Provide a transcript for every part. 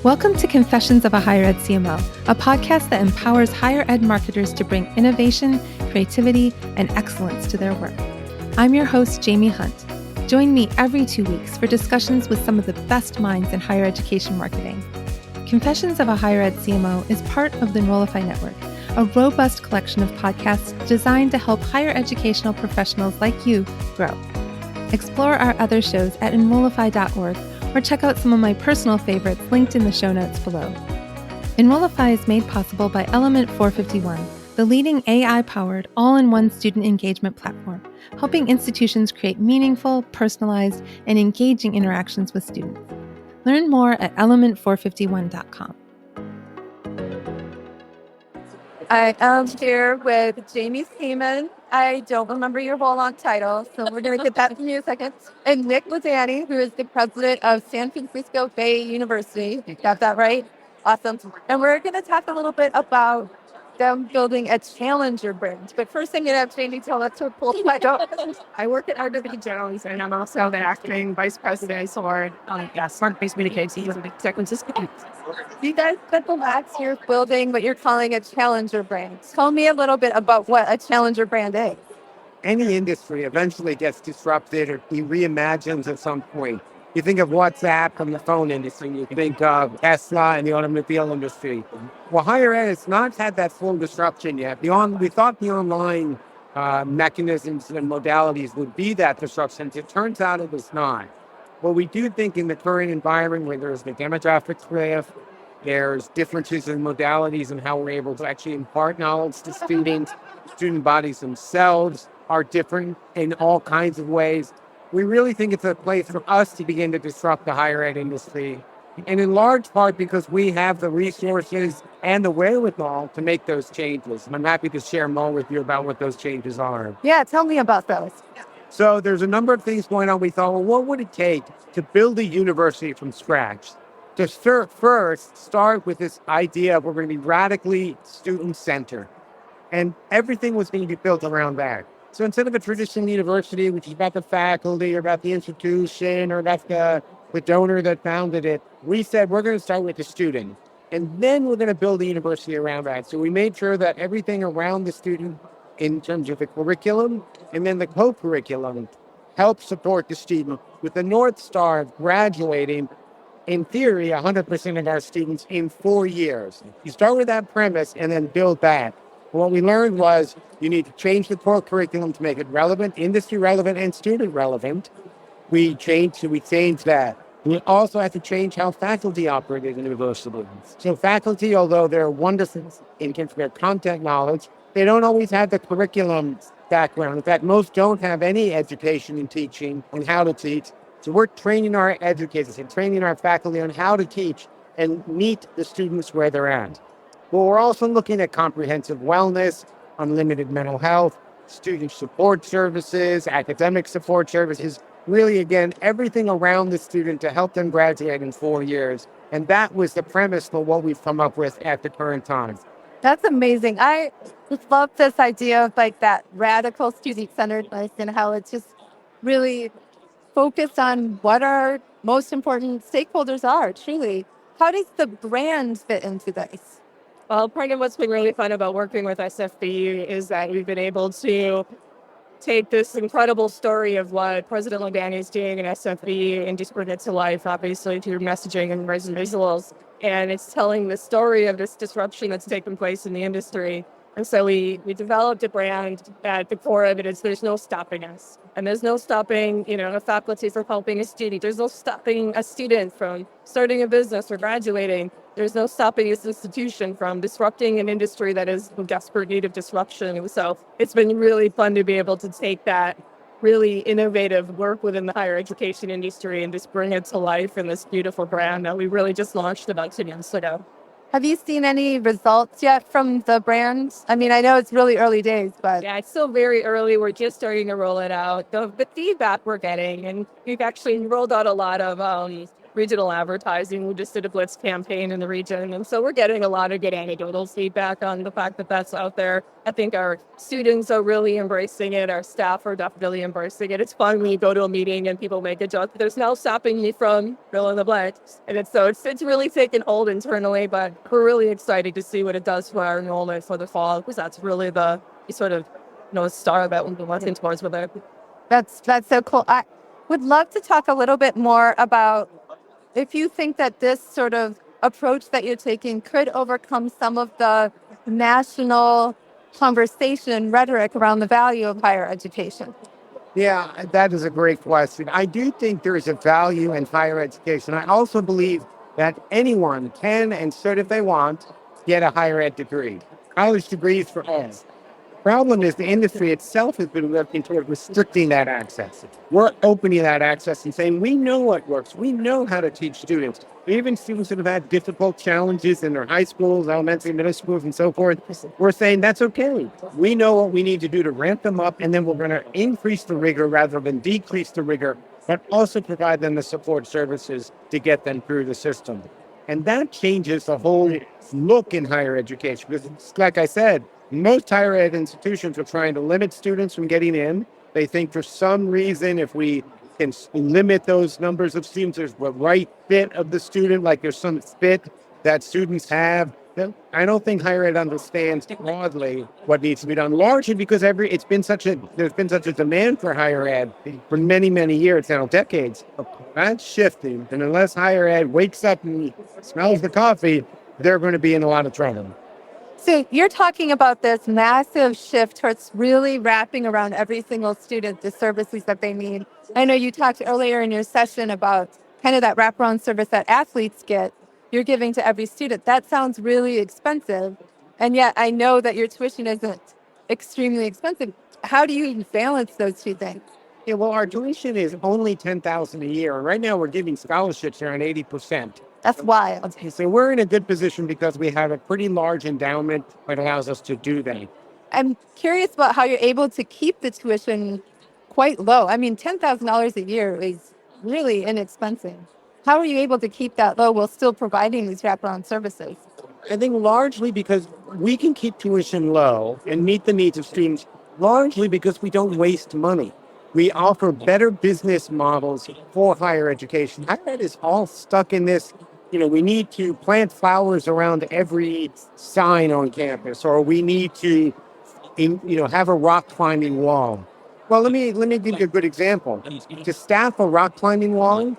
Welcome to Confessions of a Higher Ed CMO, a podcast that empowers higher ed marketers to bring innovation, creativity, and excellence to their work. I'm your host, Jaime Hunt. Join me every 2 weeks for discussions with some of the best minds in higher education marketing. Confessions of a Higher Ed CMO is part of the Enrollify Network, a robust collection of podcasts designed to help higher educational professionals like you grow. Explore our other shows at enrollify.org or check out some of my personal favorites linked in the show notes below. Enrollify is made possible by Element 451, the leading AI-powered all-in-one student engagement platform, helping institutions create meaningful, personalized, and engaging interactions with students. Learn more at element451.com. I am here with Jamie Ceman. I don't remember your whole long title, so we're going to get that from you in a second. And Nick Ladany, who is the president of San Francisco Bay University. Got that right? Awesome. And we're going to talk a little bit about them building a challenger brand. But first, I'm going to have Jamie tell us to pull my dog. I work at RW Jones, and I'm also the acting vice president for smart-based communications in San Francisco. You guys spent the last year building what you're calling a challenger brand. Tell me a little bit about what a challenger brand is. Any industry eventually gets disrupted or reimagines at some point. You think of WhatsApp and the phone industry, you think of Tesla and the automobile industry. Well, higher ed has not had that full disruption yet. We thought the online mechanisms and modalities would be that disruption. It turns out it was not. Well, we do think in the current environment where there's the demographic shift, there's differences in modalities and how we're able to actually impart knowledge to students. Student bodies themselves are different in all kinds of ways. We really think it's a place for us to begin to disrupt the higher ed industry. And in large part because we have the resources and the wherewithal to make those changes. And I'm happy to share more with you about what those changes are. Yeah, tell me about those. So there's a number of things going on. We thought, well, what would it take to build a university from scratch? To first start with this idea of we're going to be radically student-centered. And everything was going to be built around that. So instead of a traditional university, which is about the faculty or about the institution or about the donor that founded it, we said we're going to start with the student. And then we're going to build a university around that. So we made sure that everything around the student in terms of the curriculum and then the co-curriculum helps support the student with the North Star of graduating, in theory, 100% of our students in 4 years. You start with that premise and then build that. What we learned was you need to change the core curriculum to make it relevant, industry relevant, and student relevant. We changed that. We also had to change how faculty operated in the university. So faculty, although they're wonderful in terms of their content knowledge, they don't always have the curriculum background. In fact, most don't have any education in teaching and how to teach. So we're training our educators and training our faculty on how to teach and meet the students where they're at. But we're also looking at comprehensive wellness, unlimited mental health, student support services, academic support services, really, again, everything around the student to help them graduate in 4 years. And that was the premise for what we've come up with at the current time. That's amazing. I just love this idea of like that radical student-centeredness and how it's just really focused on what our most important stakeholders are, truly. How does the brand fit into this? Well, part of what's been really fun about working with SFBU is that we've been able to take this incredible story of what President Ladany is doing in SFBU and just bring it to life, obviously, through messaging and visuals. And it's telling the story of this disruption that's taken place in the industry. And so we developed a brand at the core of it is there's no stopping us. And there's no stopping, a faculty from helping a student. There's no stopping a student from starting a business or graduating. There's no stopping this institution from disrupting an industry that is in desperate need of disruption. So it's been really fun to be able to take that really innovative work within the higher education industry and just bring it to life in this beautiful brand that we really just launched about 2 months ago. Have you seen any results yet from the brand? I mean, I know it's really early days, but... Yeah, it's still very early. We're just starting to roll it out. The feedback we're getting, and we've actually rolled out a lot of regional advertising. We just did a Blitz campaign in the region. And so we're getting a lot of good anecdotal feedback on the fact that that's out there. I think our students are really embracing it. Our staff are definitely embracing it. It's fun when you go to a meeting and people make a joke. There's no stopping me from fill in the blank. And it's really taken hold internally, but we're really excited to see what it does for our enrollment for the fall, because that's really the sort of star that we've been working towards with it. That's so cool. I would love to talk a little bit more about if you think that this sort of approach that you're taking could overcome some of the national conversation rhetoric around the value of higher education. Yeah, that is a great question. I do think there is a value in higher education. I also believe that anyone can and should, if they want, get a higher ed degree. College degrees for all. Problem is the industry itself has been working toward restricting that access. We're opening that access and saying, we know what works. We know how to teach students. Even students that have had difficult challenges in their high schools, elementary, middle schools, and so forth, we're saying that's okay. We know what we need to do to ramp them up, and then we're going to increase the rigor rather than decrease the rigor, but also provide them the support services to get them through the system. And that changes the whole look in higher education. Because, like I said, most higher ed institutions are trying to limit students from getting in. They think for some reason, if we can limit those numbers of students, there's the right fit of the student, like there's some fit that students have. I don't think higher ed understands broadly what needs to be done, largely because there's been such a demand for higher ed for many, many years now, decades. That's shifting, and unless higher ed wakes up and smells the coffee, they're going to be in a lot of trouble. So you're talking about this massive shift towards really wrapping around every single student the services that they need. I know you talked earlier in your session about kind of that wraparound service that athletes get, you're giving to every student. That sounds really expensive. And yet I know that your tuition isn't extremely expensive. How do you balance those two things? Yeah, well, our tuition is only $10,000 a year. And right now we're giving scholarships around 80%. That's wild. So we're in a good position because we have a pretty large endowment that allows us to do that. I'm curious about how you're able to keep the tuition quite low. I mean, $10,000 a year is really inexpensive. How are you able to keep that low while still providing these wraparound services? I think largely because we can keep tuition low and meet the needs of students, largely because we don't waste money. We offer better business models for higher education. Higher ed is all stuck in this, we need to plant flowers around every sign on campus, or we need to, have a rock climbing wall. Well, let me give you a good example. To staff a rock climbing wall,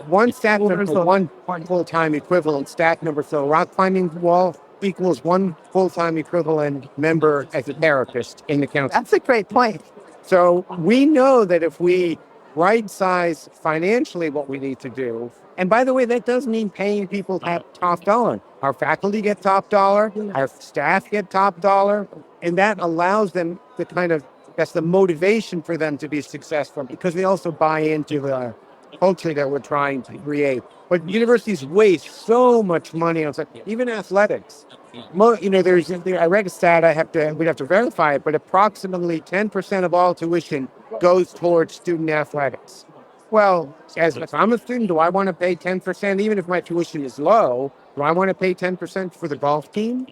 one staff member for one full-time equivalent staff member for a rock climbing wall equals one full-time equivalent member as a therapist in the county. That's a great point. So we know that if we right-size financially what we need to do, and by the way, that does mean paying people top dollar. Our faculty get top dollar, our staff get top dollar, and that allows them to that's the motivation for them to be successful because they also buy into the culture that we're trying to create. But universities waste so much money on even athletics. I read a stat, we'd have to verify it, but approximately 10% of all tuition goes towards student athletics. Well, if I'm a student, do I want to pay 10%, even if my tuition is low? Do I want to pay 10% for the golf team?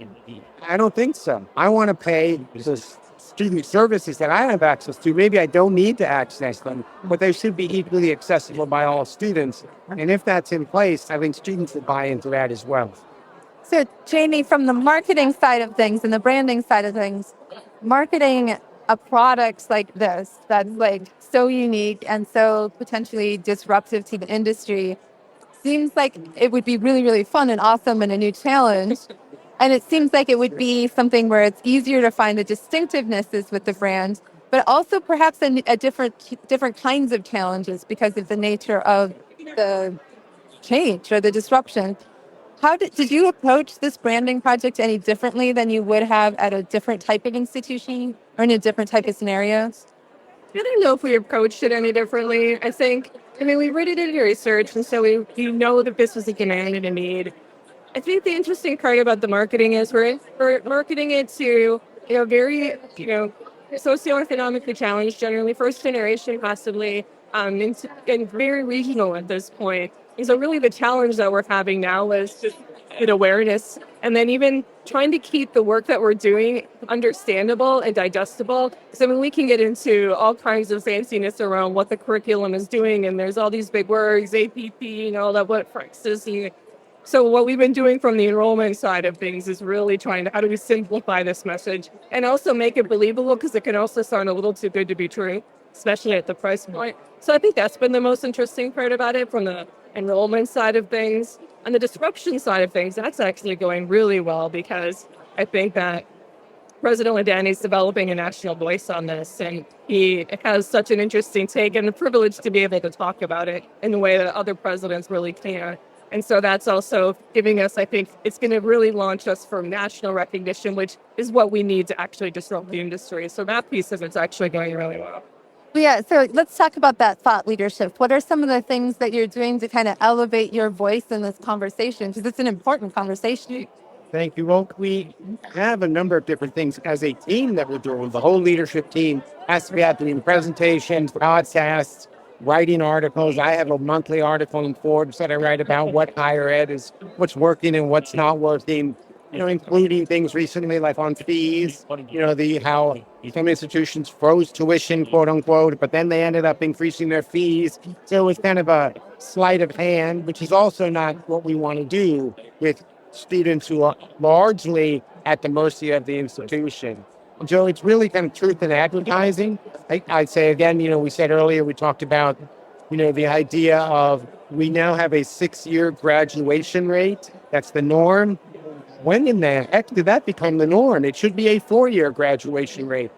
I don't think so. I want to pay the student services that I have access to. Maybe I don't need to access them, but they should be equally accessible by all students. And if that's in place, I think students will buy into that as well. So, Jamie, from the marketing side of things and the branding side of things, marketing a product like this that's so unique and so potentially disruptive to the industry seems like it would be really, really fun and awesome and a new challenge. And it seems like it would be something where it's easier to find the distinctivenesses with the brand, but also perhaps a different kinds of challenges because of the nature of the change or the disruption. How did you approach this branding project any differently than you would have at a different type of institution or in a different type of scenario? I don't know if we approached it any differently. We read it in research, and so we know that this was a demand and a need. I think the interesting part about the marketing is we're marketing it to, very, socioeconomically challenged, generally first generation, possibly, and very regional at this point. And so really the challenge that we're having now is just get awareness, and then even trying to keep the work that we're doing understandable and digestible. So I mean, we can get into all kinds of fanciness around what the curriculum is doing, and there's all these big words, APP, all that, what Francis. So what we've been doing from the enrollment side of things is really trying to, how do we simplify this message and also make it believable, because it can also sound a little too good to be true, especially at the price point. So I think that's been the most interesting part about it from the enrollment side of things. On the disruption side of things, that's actually going really well, because I think that President Ladany is developing a national voice on this, and he has such an interesting take and the privilege to be able to talk about it in a way that other presidents really can't. And so that's also giving us, I think, it's going to really launch us for national recognition, which is what we need to actually disrupt the industry. So that piece of it's actually going really well. Yeah, so let's talk about that thought leadership. What are some of the things that you're doing to kind of elevate your voice in this conversation? Because it's an important conversation. Thank you. Well, we have a number of different things as a team that we're doing. The whole leadership team has to be doing presentations, podcasts, writing articles. I have a monthly article in Forbes that I write about what higher ed is, what's working and what's not working, including things recently like on fees, how some institutions froze tuition, quote unquote, but then they ended up increasing their fees. So it was kind of a sleight of hand, which is also not what we want to do with students who are largely at the mercy of the institution. So it's really kind of truth in advertising. I'd say again, we said earlier, we talked about, the idea of we now have a 6-year graduation rate. That's the norm. When in the heck did that become the norm? It should be a 4-year graduation rate.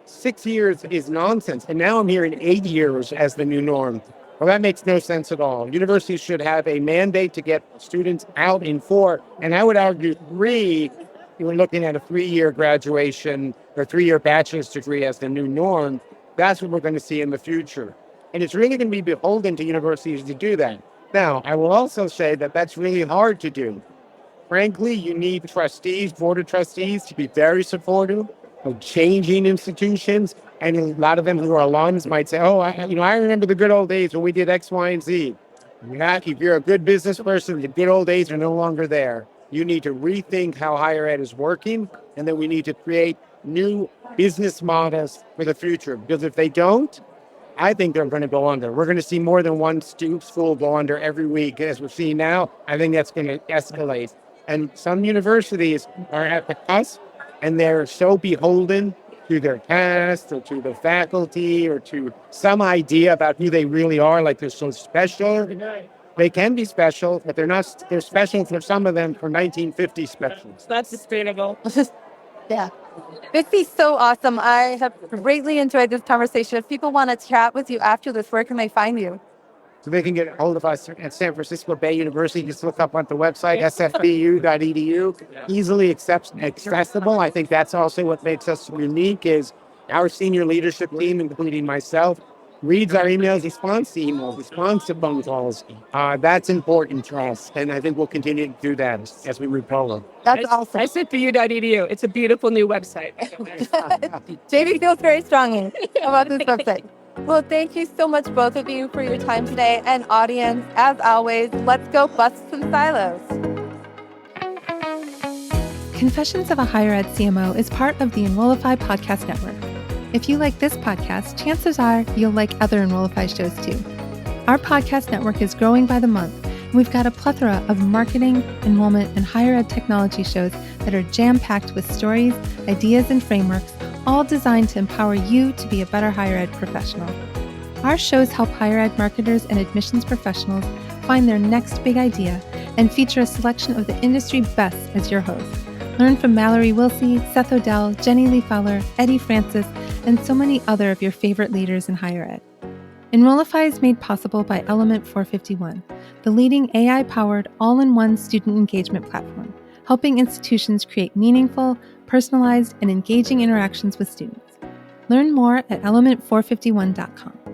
6 years is nonsense. And now I'm hearing 8 years as the new norm. Well, that makes no sense at all. Universities should have a mandate to get students out in 4, and I would argue 3. You're looking at a 3-year graduation or 3-year bachelor's degree as the new norm. That's what we're going to see in the future. And it's really going to be beholden to universities to do that. Now, I will also say that that's really hard to do. Frankly, you need trustees, board of trustees, to be very supportive of changing institutions. And a lot of them who are alums might say, oh, I remember the good old days when we did X, Y, and Z. If you're a good business person, the good old days are no longer there. You need to rethink how higher ed is working, and then we need to create new business models for the future. Because if they don't, I think they're going to go under. We're going to see more than one school go under every week. As we're seeing now, I think that's going to escalate. And some universities are at the cusp, and they're so beholden to their past or to the faculty or to some idea about who they really are, like they're so special. They can be special, but they're not. They're special for some of them for 1950 specials. That's sustainable. Yeah. This is so awesome. I have greatly enjoyed this conversation. If people want to chat with you after this, where can they find you? So they can get a hold of us at San Francisco Bay University. Just look up on the website, sfbu.edu. Easily accessible. I think that's also what makes us unique is our senior leadership team, including myself, reads our emails, responds to emails, responds to phone calls. That's important to us, and I think we'll continue to do that as we move forward. That's awesome. SFBU.edu. It's a beautiful new website. Jamie feels very strongly about this website. Well, thank you so much, both of you, for your time today. And audience, as always, let's go bust some silos. Confessions of a Higher Ed CMO is part of the Enrollify podcast network. If you like this podcast, chances are you'll like other Enrollify shows too. Our podcast network is growing by the month, and we've got a plethora of marketing, enrollment, and higher ed technology shows that are jam-packed with stories, ideas, and frameworks, all designed to empower you to be a better higher ed professional. Our shows help higher ed marketers and admissions professionals find their next big idea and feature a selection of the industry best as your hosts. Learn from Mallory Wilsey, Seth Odell, Jenny Lee Fowler, Eddie Francis, and so many other of your favorite leaders in higher ed. Enrollify is made possible by Element 451, the leading AI-powered all-in-one student engagement platform, helping institutions create meaningful, personalized, and engaging interactions with students. Learn more at element451.com.